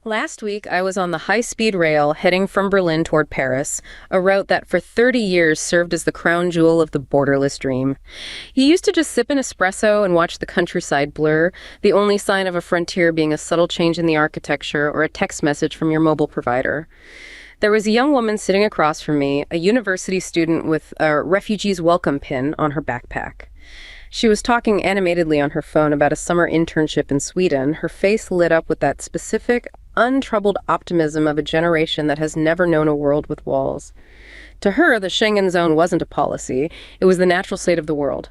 Last week, I was on the high-speed rail heading from Berlin toward Paris, a route that for 30 years served as the crown jewel of the borderless dream. You used to just sip an espresso and watch the countryside blur, the only sign of a frontier being a subtle change in the architecture or a text message from your mobile provider. There was a young woman sitting across from me, a university student with a refugee's welcome pin on her backpack. She was talking animatedly on her phone about a summer internship in Sweden, her face lit up with that specific, untroubled optimism of a generation that has never known a world with walls. To her, the Schengen zone wasn't a policy, it was the natural state of the world.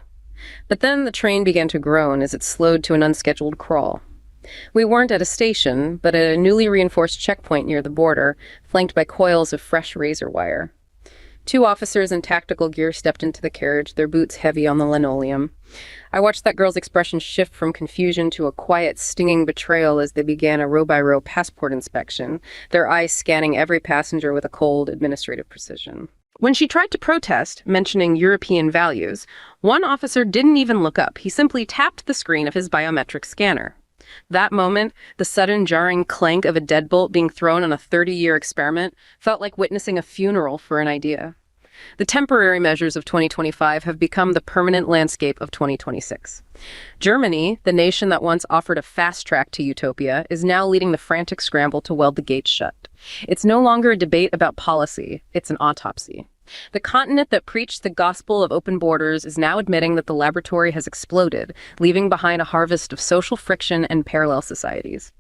But then the train began to groan as it slowed to an unscheduled crawl. We weren't at a station, but at a newly reinforced checkpoint near the border, flanked by coils of fresh razor wire. Two officers in tactical gear stepped into the carriage, their boots heavy on the linoleum. I watched that girl's expression shift from confusion to a quiet, stinging betrayal as they began a row-by-row passport inspection, their eyes scanning every passenger with a cold, administrative precision. When she tried to protest, mentioning European values, one officer didn't even look up. He simply tapped the screen of his biometric scanner. That moment, the sudden jarring clank of a deadbolt being thrown on a 30-year experiment, felt like witnessing a funeral for an idea. The temporary measures of 2025 have become the permanent landscape of 2026. Germany, the nation that once offered a fast track to utopia, is now leading the frantic scramble to weld the gates shut. It's no longer a debate about policy, it's an autopsy. The continent that preached the gospel of open borders is now admitting that the laboratory has exploded, leaving behind a harvest of social friction and parallel societies.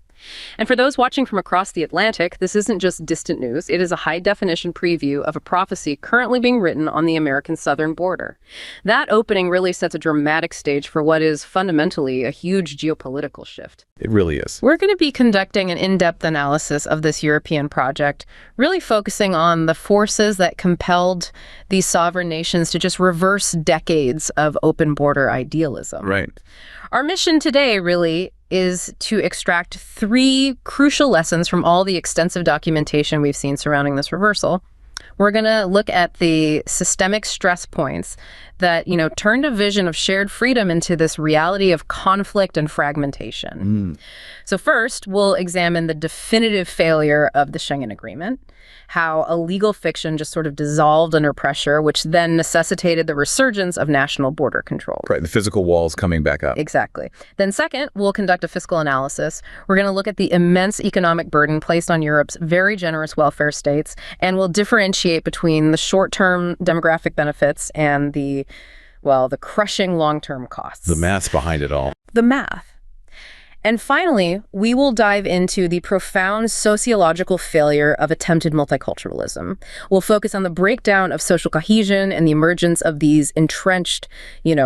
And for those watching from across the Atlantic, this isn't just distant news, it is a high-definition preview of a prophecy currently being written on the American southern border. That opening really sets a dramatic stage for what is fundamentally a huge geopolitical shift. It really is. We're going to be conducting an in-depth analysis of this European project, really focusing on the forces that compelled these sovereign nations to just reverse decades of open border idealism. Right. Our mission today really is to extract three crucial lessons from all the extensive documentation we've seen surrounding this reversal. We're going to look at the systemic stress points that, turned a vision of shared freedom into this reality of conflict and fragmentation. So first, we'll examine the definitive failure of the Schengen Agreement, how a legal fiction just sort of dissolved under pressure, which then necessitated the resurgence of national border control. Right, the physical walls coming back up. Exactly. Then second, we'll conduct a fiscal analysis. We're going to look at the immense economic burden placed on Europe's very generous welfare states, and we'll differentiate between the short-term demographic benefits and the crushing long-term costs. The math behind it all. The math. And finally, we will dive into the profound sociological failure of attempted multiculturalism. We'll focus on the breakdown of social cohesion and the emergence of these entrenched,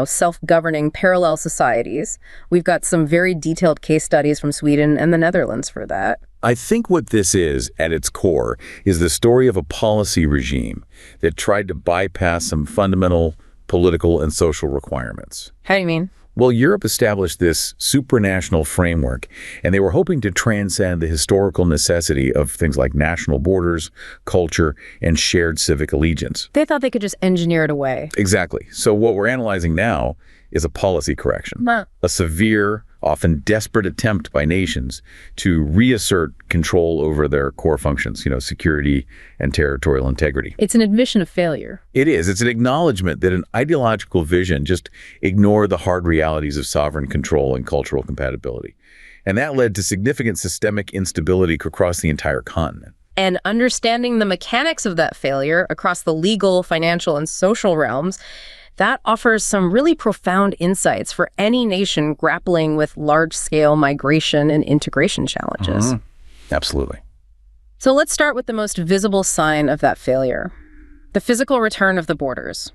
self-governing parallel societies. We've got some very detailed case studies from Sweden and the Netherlands for that. I think what this is, at its core, is the story of a policy regime that tried to bypass some fundamental political and social requirements. How do you mean? Well, Europe established this supranational framework, and they were hoping to transcend the historical necessity of things like national borders, culture, and shared civic allegiance. They thought they could just engineer it away. Exactly. So what we're analyzing now is a policy correction, a severe, often desperate attempt by nations to reassert control over their core functions, security and territorial integrity. It's an admission of failure. It is. It's an acknowledgement that an ideological vision just ignored the hard realities of sovereign control and cultural compatibility. And that led to significant systemic instability across the entire continent. And understanding the mechanics of that failure across the legal, financial, and social realms, that offers some really profound insights for any nation grappling with large-scale migration and integration challenges. Absolutely. So let's start with the most visible sign of that failure, the physical return of the borders.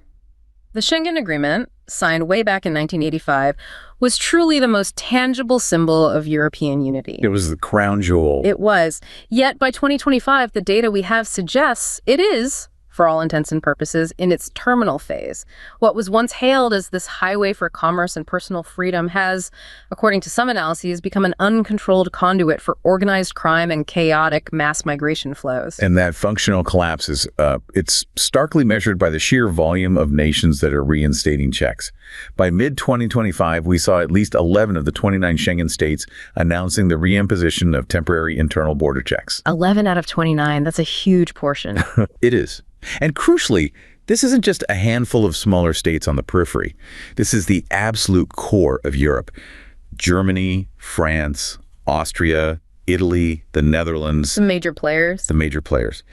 The Schengen Agreement, signed way back in 1985, was truly the most tangible symbol of European unity. It was the crown jewel. It was. Yet by 2025, the data we have suggests it is for all intents and purposes, in its terminal phase. What was once hailed as this highway for commerce and personal freedom has, according to some analyses, become an uncontrolled conduit for organized crime and chaotic mass migration flows. And that functional collapse is, it's starkly measured by the sheer volume of nations that are reinstating checks. By mid-2025, we saw at least 11 of the 29 Schengen states announcing the reimposition of temporary internal border checks. 11 out of 29, that's a huge portion. It is. And crucially, this isn't just a handful of smaller states on the periphery. This is the absolute core of Europe. Germany, France, Austria, Italy, the Netherlands. The major players. The major players.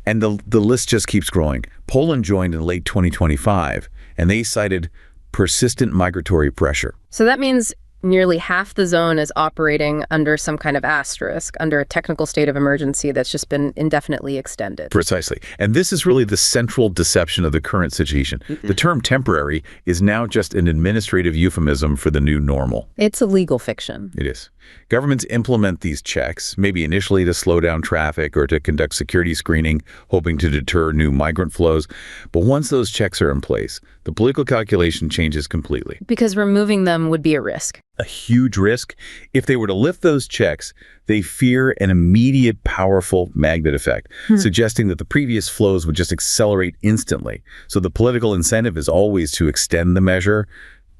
And the list just keeps growing. Poland joined in late 2025, and they cited persistent migratory pressure. So that means nearly half the zone is operating under some kind of asterisk, under a technical state of emergency that's just been indefinitely extended. Precisely. And this is really the central deception of the current situation. The term temporary is now just an administrative euphemism for the new normal. It's a legal fiction. It is. Governments implement these checks, maybe initially to slow down traffic or to conduct security screening, hoping to deter new migrant flows. But once those checks are in place, the political calculation changes completely. Because removing them would be a risk. A huge risk. If they were to lift those checks, they fear an immediate, powerful magnet effect, suggesting that the previous flows would just accelerate instantly. So the political incentive is always to extend the measure,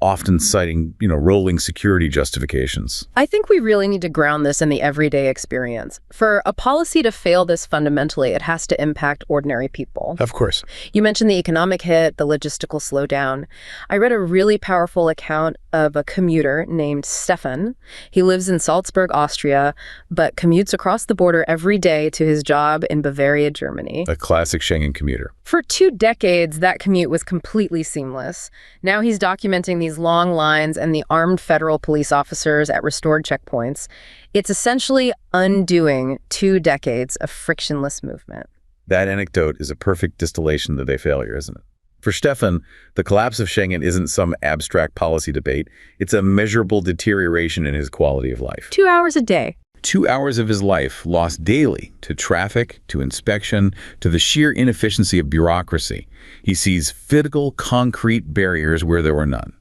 often citing, rolling security justifications. I think we really need to ground this in the everyday experience. For a policy to fail this fundamentally, it has to impact ordinary people. Of course. You mentioned the economic hit, the logistical slowdown. I read a really powerful account of a commuter named Stefan. He lives in Salzburg, Austria, but commutes across the border every day to his job in Bavaria, Germany. A classic Schengen commuter. For 2 decades, that commute was completely seamless. Now he's documenting these long lines and the armed federal police officers at restored checkpoints. It's essentially undoing 2 decades of frictionless movement. That anecdote is a perfect distillation of their failure, isn't it? For Stefan, the collapse of Schengen isn't some abstract policy debate. It's a measurable deterioration in his quality of life. 2 hours a day. 2 hours of his life lost daily to traffic, to inspection, to the sheer inefficiency of bureaucracy. He sees physical, concrete barriers where there were none.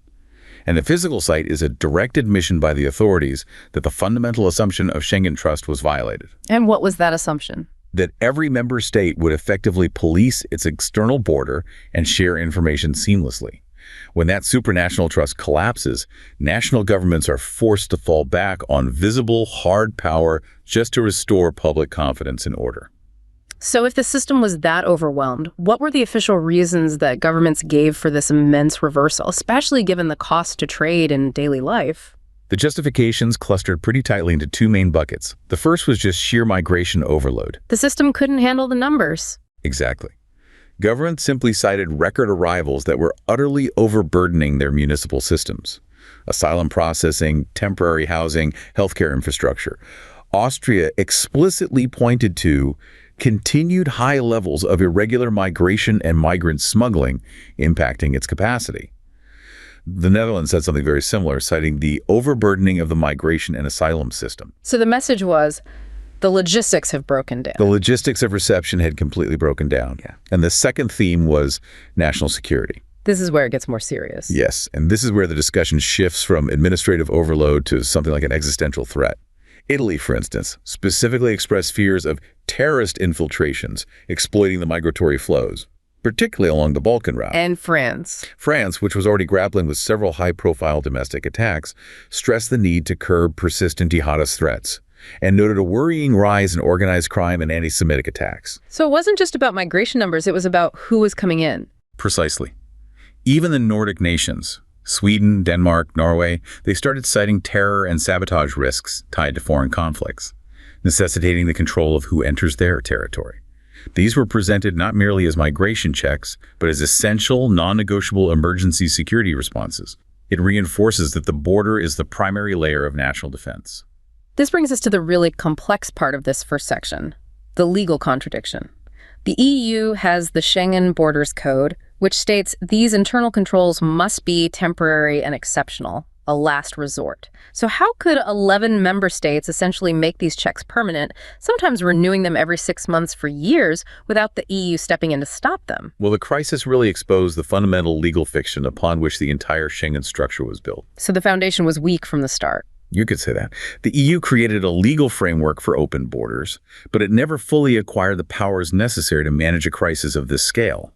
And the physical site is a direct admission by the authorities that the fundamental assumption of Schengen trust was violated. And what was that assumption? That every member state would effectively police its external border and share information seamlessly. When that supranational trust collapses, national governments are forced to fall back on visible, hard power just to restore public confidence and order. So if the system was that overwhelmed, what were the official reasons that governments gave for this immense reversal, especially given the cost to trade in daily life? The justifications clustered pretty tightly into 2 main buckets. The first was just sheer migration overload. The system couldn't handle the numbers. Exactly. Governments simply cited record arrivals that were utterly overburdening their municipal systems. Asylum processing, temporary housing, healthcare infrastructure. Austria explicitly pointed to continued high levels of irregular migration and migrant smuggling impacting its capacity. The Netherlands said something very similar, citing the overburdening of the migration and asylum system. So the message was, the logistics have broken down. The logistics of reception had completely broken down. Yeah. And the second theme was national security. This is where it gets more serious. Yes, and this is where the discussion shifts from administrative overload to something like an existential threat. Italy, for instance, specifically expressed fears of terrorist infiltrations exploiting the migratory flows, particularly along the Balkan route. And France. France, which was already grappling with several high-profile domestic attacks, stressed the need to curb persistent jihadist threats and noted a worrying rise in organized crime and anti-Semitic attacks. So it wasn't just about migration numbers, it was about who was coming in. Precisely. Even the Nordic nations, Sweden, Denmark, Norway, they started citing terror and sabotage risks tied to foreign conflicts, necessitating the control of who enters their territory. These were presented not merely as migration checks, but as essential, non-negotiable emergency security responses. It reinforces that the border is the primary layer of national defense. This brings us to the really complex part of this first section, the legal contradiction. The EU has the Schengen Borders Code, which states these internal controls must be temporary and exceptional. a last resort. So how could 11 member states essentially make these checks permanent, sometimes renewing them every 6 months for years without the EU stepping in to stop them? Well, the crisis really exposed the fundamental legal fiction upon which the entire Schengen structure was built. So the foundation was weak from the start. You could say that. The EU created a legal framework for open borders, but it never fully acquired the powers necessary to manage a crisis of this scale.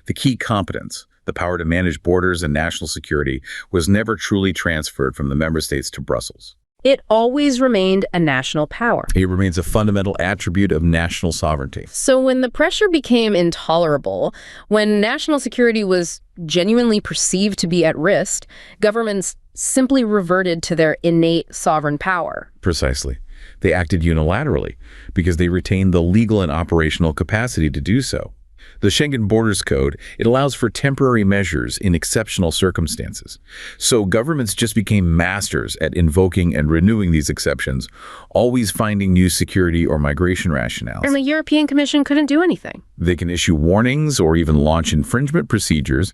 The key competence, the power to manage borders and national security, was never truly transferred from the member states to Brussels. It always remained a national power. It remains a fundamental attribute of national sovereignty. So when the pressure became intolerable, when national security was genuinely perceived to be at risk, governments simply reverted to their innate sovereign power. Precisely. They acted unilaterally because they retained the legal and operational capacity to do so. The Schengen Borders Code, it allows for temporary measures in exceptional circumstances. So governments just became masters at invoking and renewing these exceptions, always finding new security or migration rationales. And the European Commission couldn't do anything. They can issue warnings or even launch infringement procedures,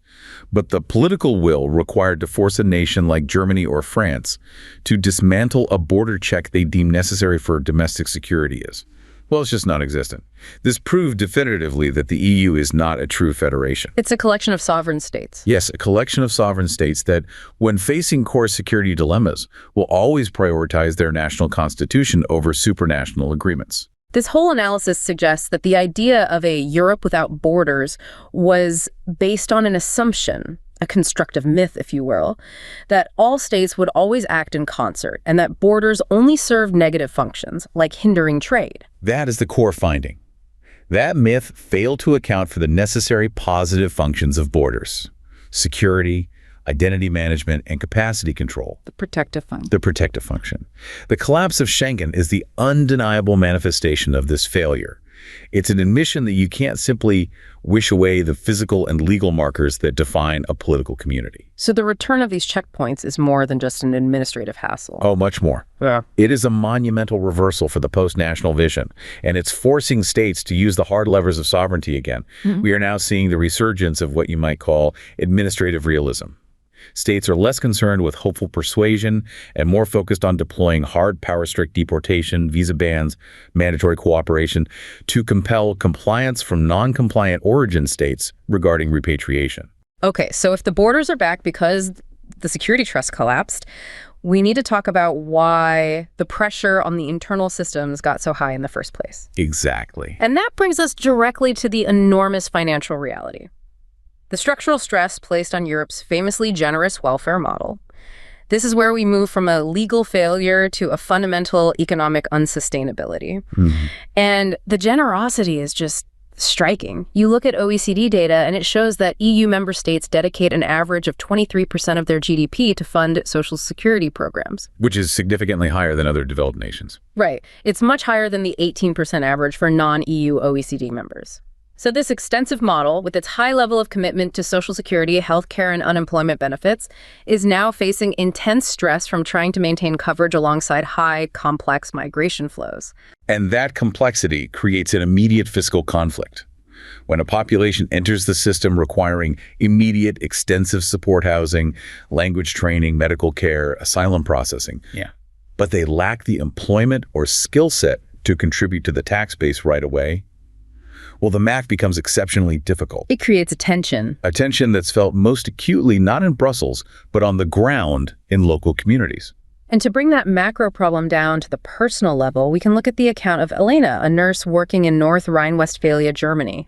but the political will required to force a nation like Germany or France to dismantle a border check they deem necessary for domestic security is, well, it's just non-existent. This proved definitively that the EU is not a true federation. It's a collection of sovereign states. Yes, a collection of sovereign states that, when facing core security dilemmas, will always prioritize their national constitution over supranational agreements. This whole analysis suggests that the idea of a Europe without borders was based on an assumption, a constructive myth, if you will, that all states would always act in concert and that borders only served negative functions, like hindering trade. That is the core finding. That myth failed to account for the necessary positive functions of borders: security, identity management, and capacity control. The protective function. The protective function. The collapse of Schengen is the undeniable manifestation of this failure. It's an admission that you can't simply wish away the physical and legal markers that define a political community. So the return of these checkpoints is more than just an administrative hassle. Oh, much more. Yeah. It is a monumental reversal for the post-national vision, and it's forcing states to use the hard levers of sovereignty again. We are now seeing the resurgence of what you might call administrative realism. States are less concerned with hopeful persuasion and more focused on deploying hard power-strict deportation, visa bans, mandatory cooperation to compel compliance from non-compliant origin states regarding repatriation. Okay, so if the borders are back because the security trust collapsed, we need to talk about why the pressure on the internal systems got so high in the first place. Exactly. And that brings us directly to the enormous financial reality. The structural stress placed on Europe's famously generous welfare model. This is where we move from a legal failure to a fundamental economic unsustainability. And the generosity is just striking. You look at OECD data and it shows that EU member states dedicate an average of 23% of their GDP to fund social security programs. Which is significantly higher than other developed nations. Right. It's much higher than the 18% average for non-EU OECD members. So this extensive model, with its high level of commitment to social security, healthcare, and unemployment benefits, is now facing intense stress from trying to maintain coverage alongside high, complex migration flows. And that complexity creates an immediate fiscal conflict. When a population enters the system requiring immediate, extensive support housing, language training, medical care, asylum processing, but they lack the employment or skill set to contribute to the tax base right away, well, the math becomes exceptionally difficult. It creates a tension. A tension that's felt most acutely not in Brussels, but on the ground in local communities. And to bring that macro problem down to the personal level, we can look at the account of Elena, a nurse working in North Rhine-Westphalia, Germany.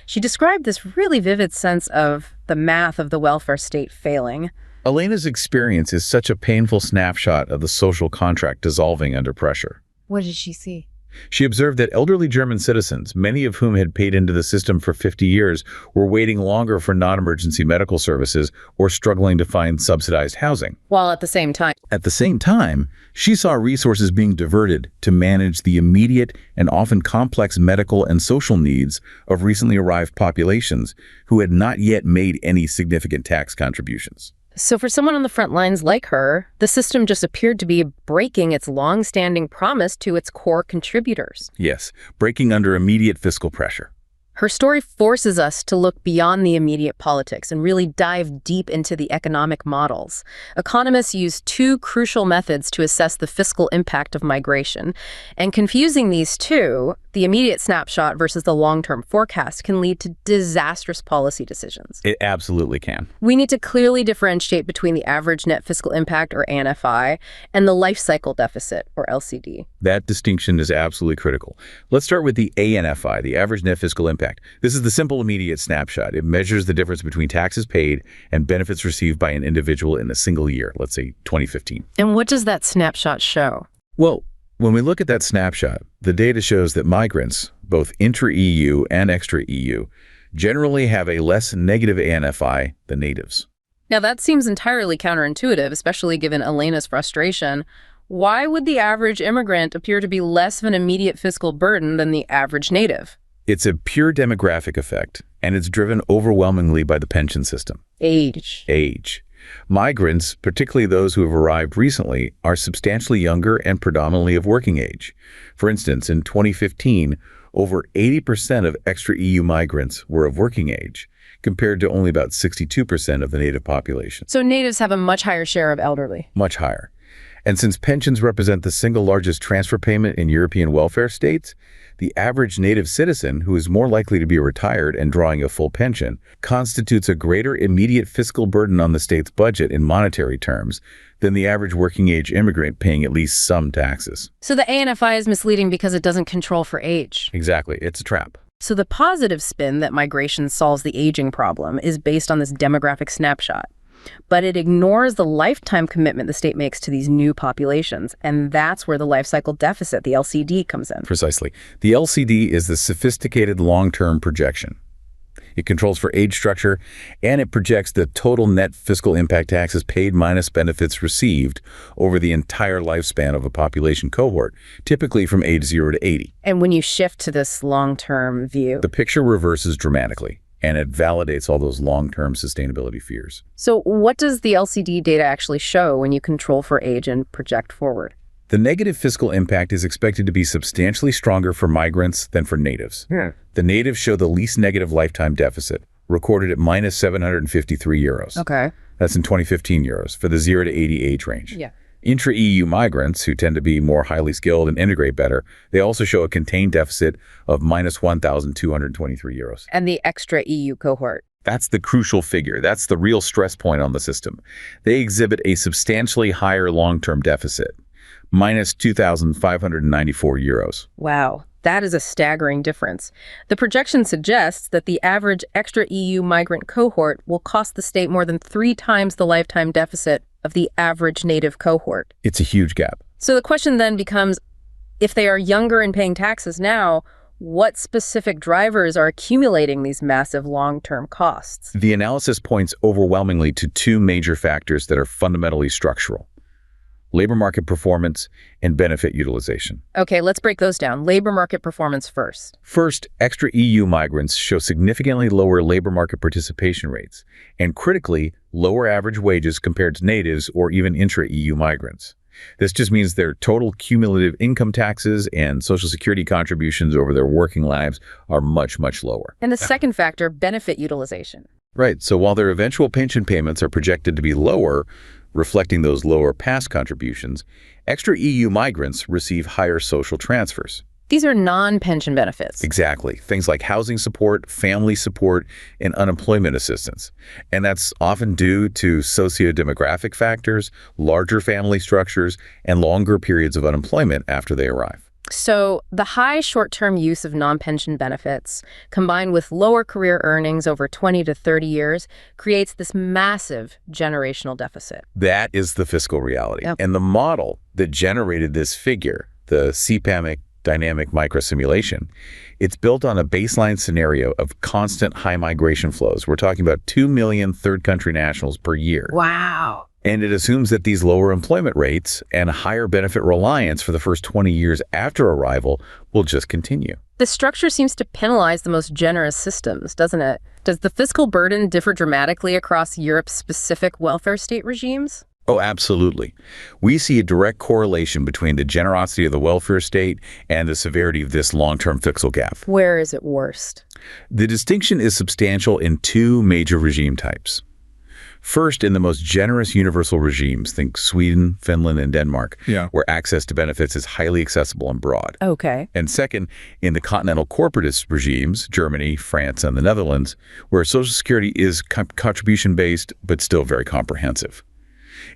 She described this really vivid sense of the math of the welfare state failing. Elena's experience is such a painful snapshot of the social contract dissolving under pressure. What did she see? She observed that elderly German citizens, many of whom had paid into the system for 50 years, were waiting longer for non-emergency medical services or struggling to find subsidized housing. While at the same time, she saw resources being diverted to manage the immediate and often complex medical and social needs of recently arrived populations who had not yet made any significant tax contributions. So for someone on the front lines like her, the system just appeared to be breaking its long-standing promise to its core contributors. Yes, breaking under immediate fiscal pressure. Her story forces us to look beyond the immediate politics and really dive deep into the economic models. Economists use two crucial methods to assess the fiscal impact of migration, and confusing these two, the immediate snapshot versus the long-term forecast, can lead to disastrous policy decisions. It absolutely can. We need to clearly differentiate between the average net fiscal impact, or ANFI, and the life cycle deficit, or LCD. That distinction is absolutely critical. Let's start with the ANFI, the average net fiscal impact. This is the simple immediate snapshot. It measures the difference between taxes paid and benefits received by an individual in a single year, let's say 2015. And what does that snapshot show? Well, when we look at that snapshot, the data shows that migrants, both intra-EU and extra-EU, generally have a less negative ANFI than natives. Now that seems entirely counterintuitive, especially given Elena's frustration. Why would the average immigrant appear to be less of an immediate fiscal burden than the average native? It's a pure demographic effect, and it's driven overwhelmingly by the pension system. Age. Migrants, particularly those who have arrived recently, are substantially younger and predominantly of working age. For instance, in 2015, over 80% of extra-EU migrants were of working age, compared to only about 62% of the native population. So natives have a much higher share of elderly. Much higher. And since pensions represent the single largest transfer payment in European welfare states, the average native citizen, who is more likely to be retired and drawing a full pension, constitutes a greater immediate fiscal burden on the state's budget in monetary terms than the average working-age immigrant paying at least some taxes. So the ANFI is misleading because it doesn't control for age. Exactly. It's a trap. So the positive spin that migration solves the aging problem is based on this demographic snapshot. But it ignores the lifetime commitment the state makes to these new populations, and that's where the life cycle deficit, the LCD, comes in. Precisely. The LCD is the sophisticated long-term projection. It controls for age structure, and it projects the total net fiscal impact taxes paid minus benefits received over the entire lifespan of a population cohort, typically from age 0 to 80. And when you shift to this long-term view, the picture reverses dramatically, and it validates all those long-term sustainability fears. So what does the LCD data actually show when you control for age and project forward? The negative fiscal impact is expected to be substantially stronger for migrants than for natives. The natives show the least negative lifetime deficit, recorded at minus 753 euros. Okay. That's in 2015 euros for the 0 to 80 age range. Intra-EU migrants, who tend to be more highly skilled and integrate better, they also show a contained deficit of minus 1,223 euros. And the extra-EU cohort? That's the crucial figure. That's the real stress point on the system. They exhibit a substantially higher long-term deficit, minus 2,594 euros. Wow, that is a staggering difference. The projection suggests that the average extra-EU migrant cohort will cost the state more than 3 times the lifetime deficit of the average native cohort. It's a huge gap. So the question then becomes, if they are younger and paying taxes now, what specific drivers are accumulating these massive long-term costs? The analysis points overwhelmingly to 2 major factors that are fundamentally structural: labor market performance and benefit utilization. Okay, let's break those down. Labor market performance first. First, extra-EU migrants show significantly lower labor market participation rates, and critically, lower average wages compared to natives or even intra-EU migrants. This just means their total cumulative income taxes and Social Security contributions over their working lives are much, much lower. And the second factor, benefit utilization. Right, so while their eventual pension payments are projected to be lower, reflecting those lower past contributions, extra-EU migrants receive higher social transfers. These are non-pension benefits. Exactly. Things like housing support, family support, and unemployment assistance. And that's often due to socio-demographic factors, larger family structures, and longer periods of unemployment after they arrive. So the high short-term use of non-pension benefits, combined with lower career earnings over 20 to 30 years, creates this massive generational deficit. That is the fiscal reality. Yep. And the model that generated this figure, the CPAMIC dynamic microsimulation, it's built on a baseline scenario of constant high migration flows. We're talking about 2 million third-country nationals per year. Wow. And it assumes that these lower employment rates and higher benefit reliance for the first 20 years after arrival will just continue. The structure seems to penalize the most generous systems, doesn't it? Does the fiscal burden differ dramatically across Europe's specific welfare state regimes? Oh, absolutely. We see a direct correlation between the generosity of the welfare state and the severity of this long-term fiscal gap. Where is it worst? The distinction is substantial in two major regime types. First, in the most generous universal regimes, think Sweden, Finland, and Denmark, where access to benefits is highly accessible and broad. Okay. And second, in the continental corporatist regimes, Germany, France, and the Netherlands, where Social Security is contribution-based but still very comprehensive.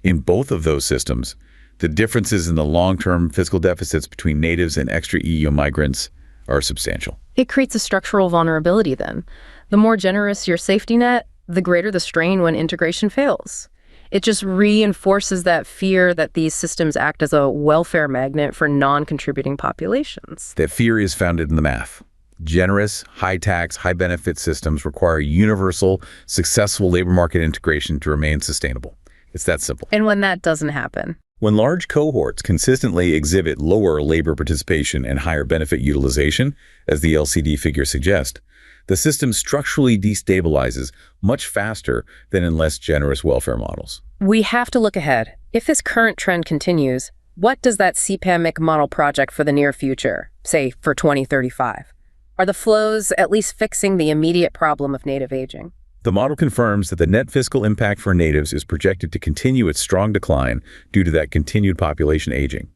In both of those systems, the differences in the long-term fiscal deficits between natives and extra-EU migrants are substantial. It creates a structural vulnerability then. The more generous your safety net, the greater the strain when integration fails. It just reinforces that fear that these systems act as a welfare magnet for non-contributing populations. That fear is founded in the math. Generous, high-tax, high-benefit systems require universal, successful labor market integration to remain sustainable. It's that simple. And when that doesn't happen? When large cohorts consistently exhibit lower labor participation and higher benefit utilization, as the LCD figures suggest, the system structurally destabilizes much faster than in less generous welfare models. We have to look ahead. If this current trend continues, what does that CPAMIC model project for the near future, say for 2035? Are the flows at least fixing the immediate problem of native aging? The model confirms that the net fiscal impact for natives is projected to continue its strong decline due to that continued population aging.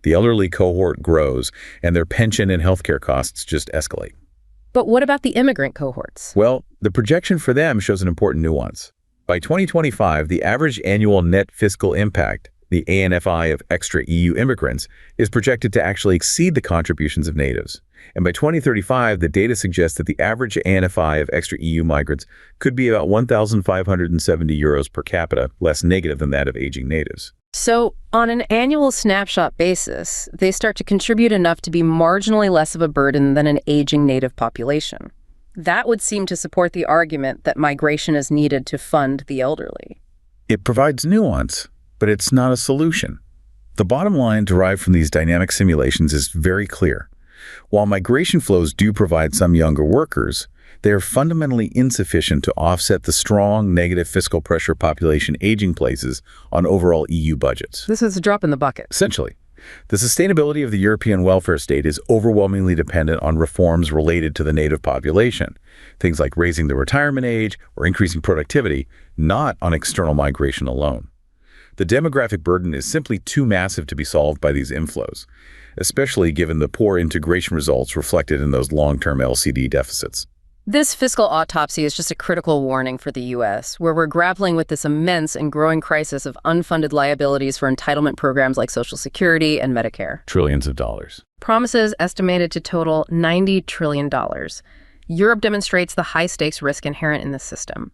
The elderly cohort grows, and their pension and healthcare costs just escalate. But what about the immigrant cohorts? Well, the projection for them shows an important nuance. By 2025, the average annual net fiscal impact, the ANFI of extra-EU immigrants, is projected to actually exceed the contributions of natives. And by 2035, the data suggests that the average ANFI of extra-EU migrants could be about 1,570 euros per capita, less negative than that of aging natives. So, on an annual snapshot basis, they start to contribute enough to be marginally less of a burden than an aging native population. That would seem to support the argument that migration is needed to fund the elderly. It provides nuance, but it's not a solution. The bottom line derived from these dynamic simulations is very clear. While migration flows do provide some younger workers, they are fundamentally insufficient to offset the strong negative fiscal pressure population aging places on overall EU budgets. This is a drop in the bucket. Essentially, the sustainability of the European welfare state is overwhelmingly dependent on reforms related to the native population, things like raising the retirement age or increasing productivity, not on external migration alone. The demographic burden is simply too massive to be solved by these inflows, especially given the poor integration results reflected in those long-term LCD deficits. This fiscal autopsy is just a critical warning for the U.S., where we're grappling with this immense and growing crisis of unfunded liabilities for entitlement programs like Social Security and Medicare. Trillions of dollars. Promises estimated to total $90 trillion. Europe demonstrates the high-stakes risk inherent in this system.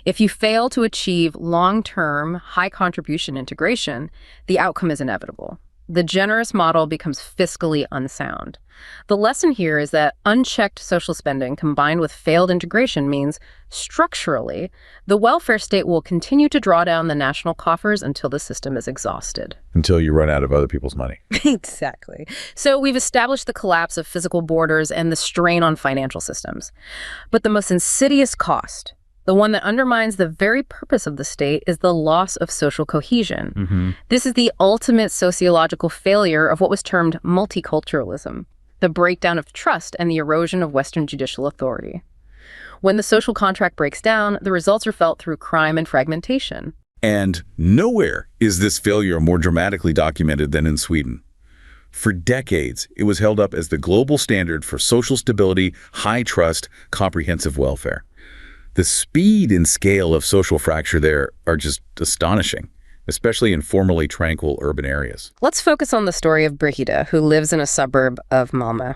If you fail to achieve long-term, high-contribution integration, the outcome is inevitable. The generous model becomes fiscally unsound. The lesson here is that unchecked social spending combined with failed integration means, structurally, the welfare state will continue to draw down the national coffers until the system is exhausted. Until you run out of other people's money. Exactly. So we've established the collapse of physical borders and the strain on financial systems. But the most insidious cost, the one that undermines the very purpose of the state, is the loss of social cohesion. This is the ultimate sociological failure of what was termed multiculturalism, the breakdown of trust and the erosion of Western judicial authority. When the social contract breaks down, the results are felt through crime and fragmentation. And nowhere is this failure more dramatically documented than in Sweden. For decades, it was held up as the global standard for social stability, high trust, comprehensive welfare. The speed and scale of social fracture there are just astonishing, especially in formerly tranquil urban areas. Let's focus on the story of Brigida, who lives in a suburb of Malmö.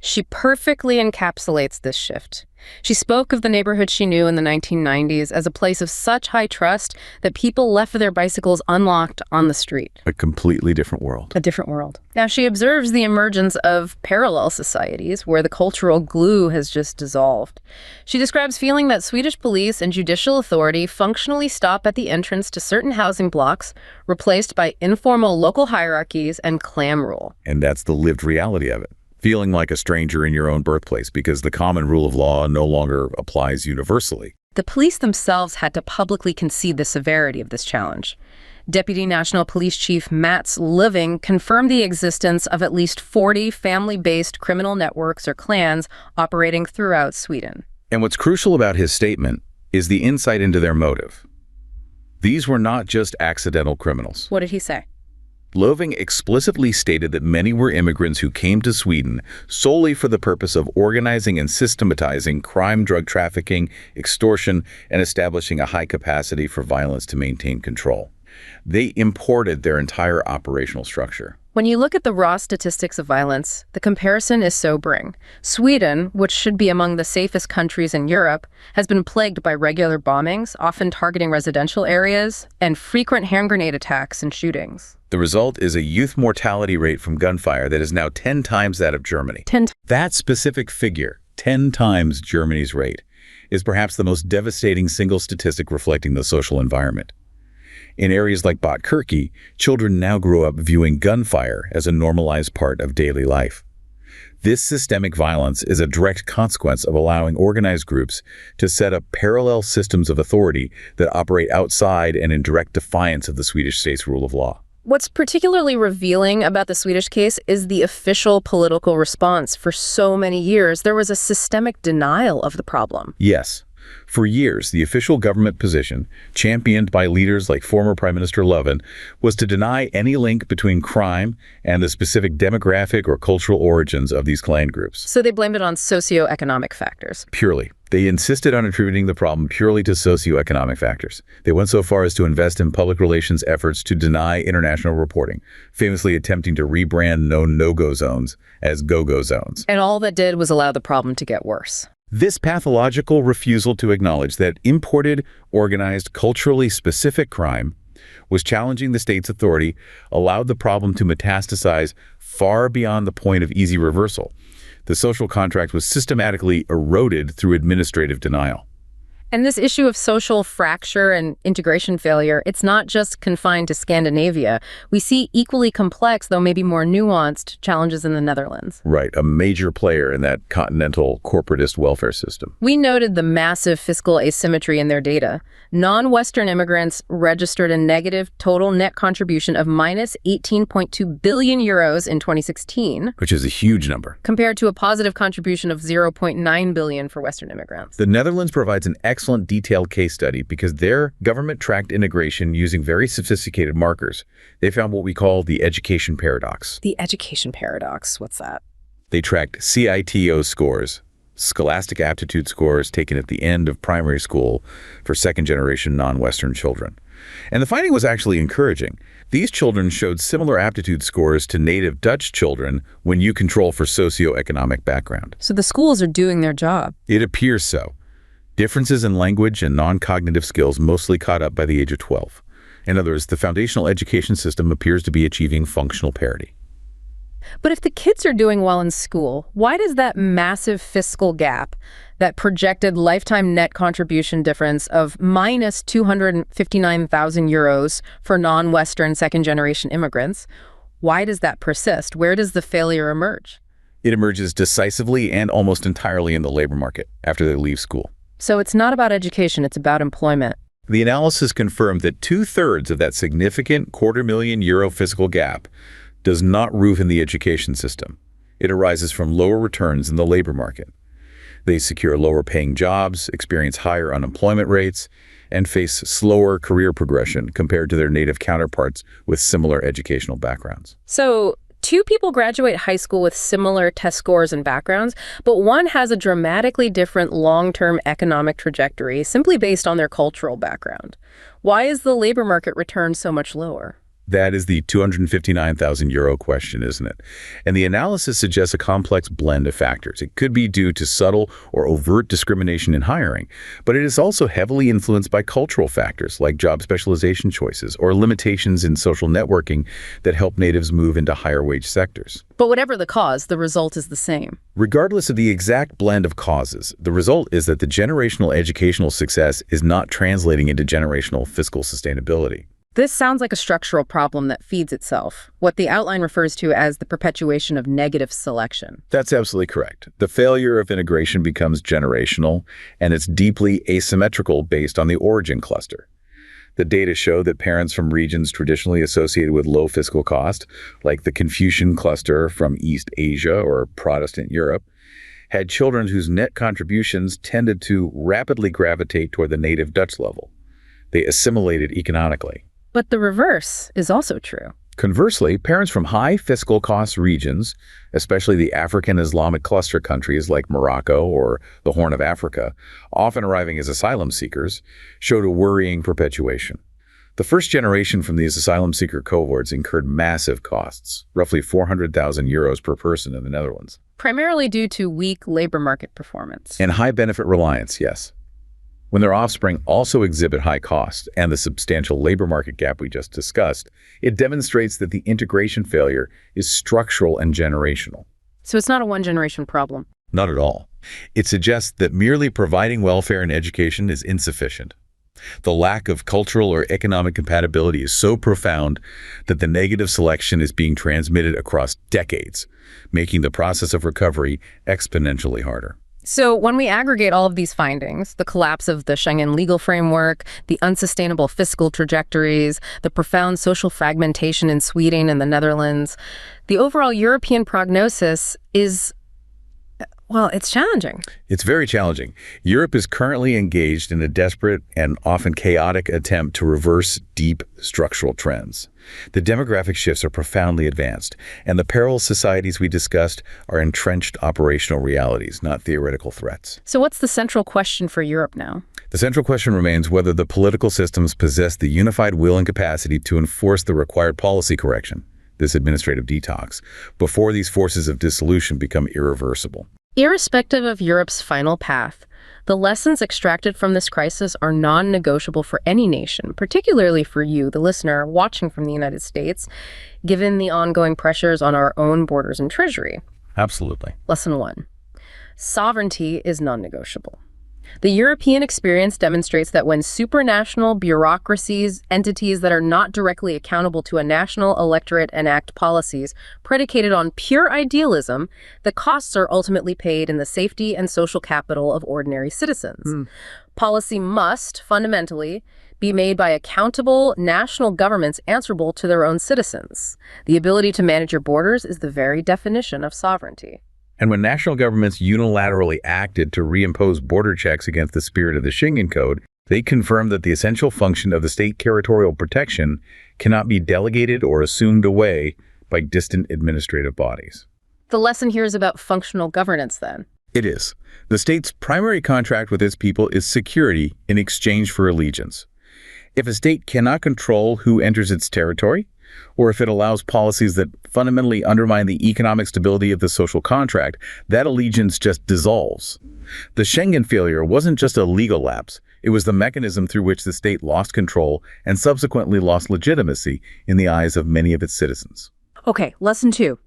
She perfectly encapsulates this shift. She spoke of the neighborhood she knew in the 1990s as a place of such high trust that people left their bicycles unlocked on the street. A completely different world. A different world. Now, she observes the emergence of parallel societies where the cultural glue has just dissolved. She describes feeling that Swedish police and judicial authority functionally stop at the entrance to certain housing blocks, replaced by informal local hierarchies and clan rule. And that's the lived reality of it. Feeling like a stranger in your own birthplace because the common rule of law no longer applies universally. The police themselves had to publicly concede the severity of this challenge. Deputy National Police Chief Mats Living confirmed the existence of at least 40 family-based criminal networks or clans operating throughout Sweden. And what's crucial about his statement is the insight into their motive. These were not just accidental criminals. What did he say? Loving explicitly stated that many were immigrants who came to Sweden solely for the purpose of organizing and systematizing crime, drug trafficking, extortion, and establishing a high capacity for violence to maintain control. They imported their entire operational structure. When you look at the raw statistics of violence, the comparison is sobering. Sweden, which should be among the safest countries in Europe, has been plagued by regular bombings, often targeting residential areas, and frequent hand grenade attacks and shootings. The result is a youth mortality rate from gunfire that is now 10 times that of Germany. That specific figure, 10 times Germany's rate, is perhaps the most devastating single statistic reflecting the social environment. In areas like Bad Kürki, children now grow up viewing gunfire as a normalized part of daily life. This systemic violence is a direct consequence of allowing organized groups to set up parallel systems of authority that operate outside and in direct defiance of the Swedish state's rule of law. What's particularly revealing about the Swedish case is the official political response. For so many years, there was a systemic denial of the problem. Yes. For years, the official government position, championed by leaders like former Prime Minister Löfven, was to deny any link between crime and the specific demographic or cultural origins of these clan groups. So they blamed it on socioeconomic factors. Purely. They insisted on attributing the problem purely to socioeconomic factors. They went so far as to invest in public relations efforts to deny international reporting, famously attempting to rebrand known no-go zones as go-go zones. And all that did was allow the problem to get worse. This pathological refusal to acknowledge that imported, organized, culturally specific crime was challenging the state's authority allowed the problem to metastasize far beyond the point of easy reversal. The social contract was systematically eroded through administrative denial. And this issue of social fracture and integration failure, it's not just confined to Scandinavia. We see equally complex, though maybe more nuanced, challenges in the Netherlands. Right, a major player in that continental corporatist welfare system. We noted the massive fiscal asymmetry in their data. Non-Western immigrants registered a negative total net contribution of minus 18.2 billion euros in 2016. Which is a huge number. Compared to a positive contribution of 0.9 billion for Western immigrants. The Netherlands provides an excellent detailed case study because their government tracked integration using very sophisticated markers. They found what we call the education paradox. The education paradox, what's that? They tracked CITO scores, scholastic aptitude scores taken at the end of primary school for second-generation non-Western children. And the finding was actually encouraging. These children showed similar aptitude scores to native Dutch children when you control for socioeconomic background. So the schools are doing their job. It appears so. Differences in language and non-cognitive skills mostly caught up by the age of 12. In other words, the foundational education system appears to be achieving functional parity. But if the kids are doing well in school, why does that massive fiscal gap, that projected lifetime net contribution difference of minus 259,000 euros for non-Western second-generation immigrants, why does that persist? Where does the failure emerge? It emerges decisively and almost entirely in the labor market after they leave school. So it's not about education, it's about employment. The analysis confirmed that 2/3 of that significant €250,000 fiscal gap does not root in the education system. It arises from lower returns in the labor market. They secure lower paying jobs, experience higher unemployment rates, and face slower career progression compared to their native counterparts with similar educational backgrounds. So two people graduate high school with similar test scores and backgrounds, but one has a dramatically different long-term economic trajectory simply based on their cultural background. Why is the labor market return so much lower? That is the €259,000 question, isn't it? And the analysis suggests a complex blend of factors. It could be due to subtle or overt discrimination in hiring, but it is also heavily influenced by cultural factors like job specialization choices or limitations in social networking that help natives move into higher wage sectors. But whatever the cause, the result is the same. Regardless of the exact blend of causes, the result is that the generational educational success is not translating into generational fiscal sustainability. This sounds like a structural problem that feeds itself, what the outline refers to as the perpetuation of negative selection. That's absolutely correct. The failure of integration becomes generational, and it's deeply asymmetrical based on the origin cluster. The data show that parents from regions traditionally associated with low fiscal cost, like the Confucian cluster from East Asia or Protestant Europe, had children whose net contributions tended to rapidly gravitate toward the native Dutch level. They assimilated economically. But the reverse is also true. Conversely, parents from high fiscal cost regions, especially the African Islamic cluster countries like Morocco or the Horn of Africa, often arriving as asylum seekers, showed a worrying perpetuation. The first generation from these asylum seeker cohorts incurred massive costs, roughly 400,000 euros per person in the Netherlands. Primarily due to weak labor market performance. And high benefit reliance, yes. When their offspring also exhibit high costs and the substantial labor market gap we just discussed, it demonstrates that the integration failure is structural and generational. So it's not a one-generation problem. Not at all. It suggests that merely providing welfare and education is insufficient. The lack of cultural or economic compatibility is so profound that the negative selection is being transmitted across decades, making the process of recovery exponentially harder. So when we aggregate all of these findings, the collapse of the Schengen legal framework, the unsustainable fiscal trajectories, the profound social fragmentation in Sweden and the Netherlands, the overall European prognosis is, well, it's challenging. It's very challenging. Europe is currently engaged in a desperate and often chaotic attempt to reverse deep structural trends. The demographic shifts are profoundly advanced, and the parallel societies we discussed are entrenched operational realities, not theoretical threats. So what's the central question for Europe now? The central question remains whether the political systems possess the unified will and capacity to enforce the required policy correction, this administrative detox, before these forces of dissolution become irreversible. Irrespective of Europe's final path, the lessons extracted from this crisis are non-negotiable for any nation, particularly for you, the listener, watching from the United States, given the ongoing pressures on our own borders and treasury. Absolutely. Lesson 1. Sovereignty is non-negotiable. The European experience demonstrates that when supranational bureaucracies, entities that are not directly accountable to a national electorate, enact policies predicated on pure idealism, the costs are ultimately paid in the safety and social capital of ordinary citizens. Policy must, fundamentally, be made by accountable national governments answerable to their own citizens. The ability to manage your borders is the very definition of sovereignty. And when national governments unilaterally acted to reimpose border checks against the spirit of the Schengen Code, they confirmed that the essential function of the state territorial protection cannot be delegated or assumed away by distant administrative bodies. The lesson here is about functional governance, then. It is. The state's primary contract with its people is security in exchange for allegiance. If a state cannot control who enters its territory, or if it allows policies that fundamentally undermine the economic stability of the social contract, that allegiance just dissolves. The Schengen failure wasn't just a legal lapse. It was the mechanism through which the state lost control and subsequently lost legitimacy in the eyes of many of its citizens. Okay, lesson 2.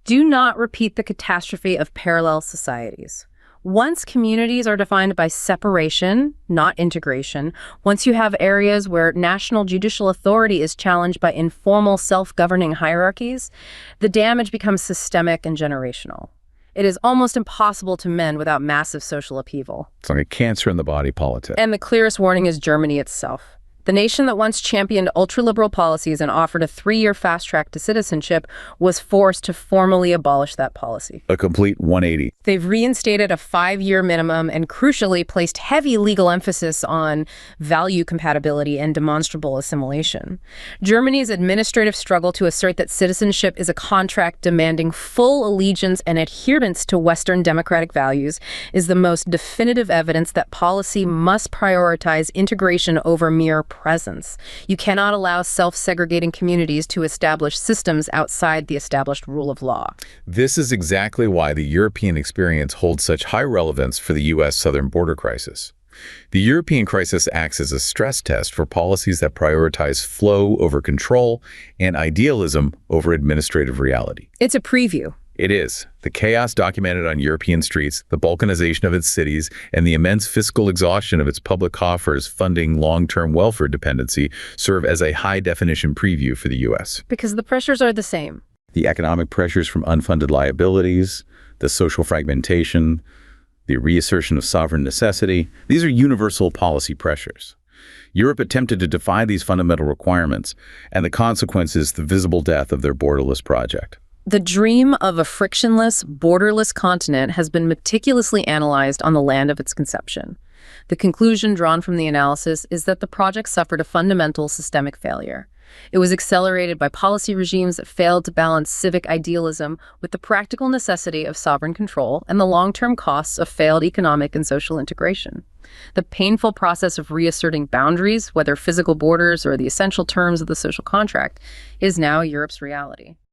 Do not repeat the catastrophe of parallel societies. Once communities are defined by separation, not integration, once you have areas where national judicial authority is challenged by informal self-governing hierarchies, the damage becomes systemic and generational. It is almost impossible to mend without massive social upheaval. It's like a cancer in the body politic. And the clearest warning is Germany itself. The nation that once championed ultra-liberal policies and offered a 3-year fast track to citizenship was forced to formally abolish that policy. A complete 180. They've reinstated a 5-year minimum and crucially placed heavy legal emphasis on value compatibility and demonstrable assimilation. Germany's administrative struggle to assert that citizenship is a contract demanding full allegiance and adherence to Western democratic values is the most definitive evidence that policy must prioritize integration over mere presence. You cannot allow self-segregating communities to establish systems outside the established rule of law. This is exactly why the European experience holds such high relevance for the U.S. southern border crisis. The European crisis acts as a stress test for policies that prioritize flow over control and idealism over administrative reality. It's a preview. It is. The chaos documented on European streets, the balkanization of its cities, and the immense fiscal exhaustion of its public coffers funding long-term welfare dependency serve as a high-definition preview for the U.S. Because the pressures are the same. The economic pressures from unfunded liabilities, the social fragmentation, the reassertion of sovereign necessity, these are universal policy pressures. Europe attempted to defy these fundamental requirements, and the consequence is the visible death of their borderless project. The dream of a frictionless, borderless continent has been meticulously analyzed on the land of its conception. The conclusion drawn from the analysis is that the project suffered a fundamental systemic failure. It was accelerated by policy regimes that failed to balance civic idealism with the practical necessity of sovereign control and the long-term costs of failed economic and social integration. The painful process of reasserting boundaries, whether physical borders or the essential terms of the social contract, is now Europe's reality.